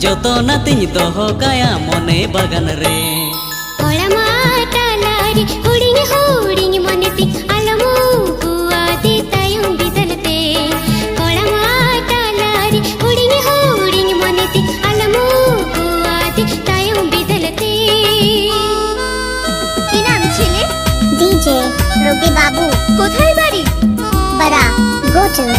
joto nating doho kaya mone bagan re kola mata lari huding huding moneti alamu kuati tayum bidalte kola mata lari huding huding moneti alamu kuati tayum bidalte কি নাম ছেলে? DJ রবি বাবু। কোথায় বাড়ি? বড়া গোচন।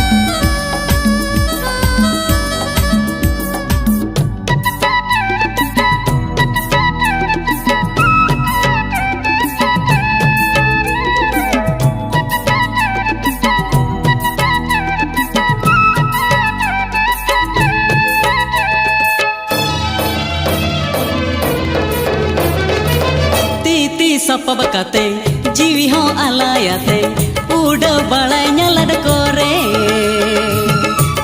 sapab kate jiwi ho alayate uda balanya lad kore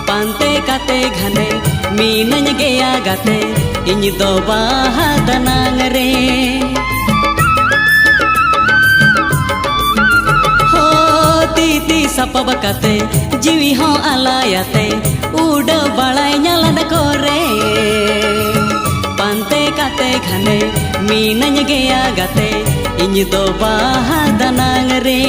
pante kate ghane minanya geya gate inyi do bahadanang re ho titi sapab kate jiwi ho alayate uda balanya lad kore pante kate ghane minanya geya gate inyi do bahadanang re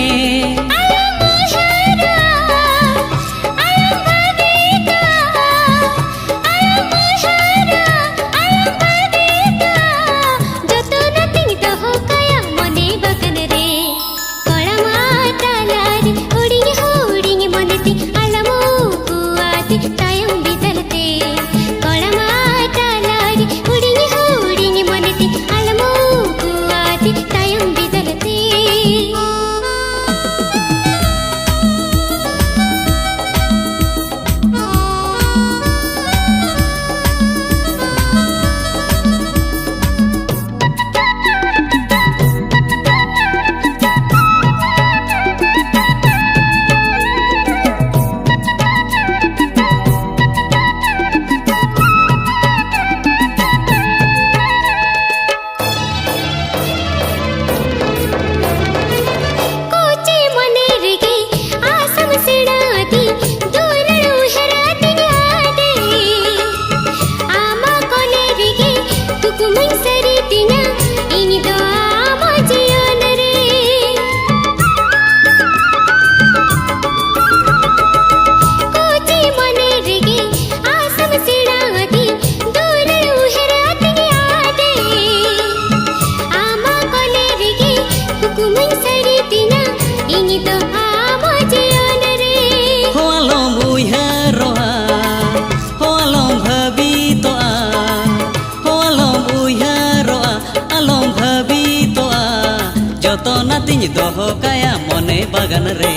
joto nating doho kaya mone bagan re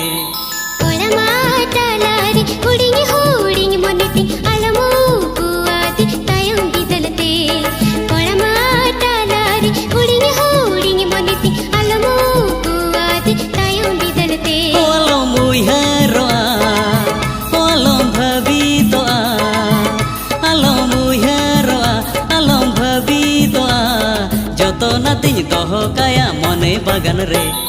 kola mata lari huding huding moneti alamu kuati tayum bidalte kola mata lari huding huding moneti alamu kuati tayum bidalte holo muiharo holo bhabi to alom muiharo alom bhabi to joto nating doho kaya mone bagan re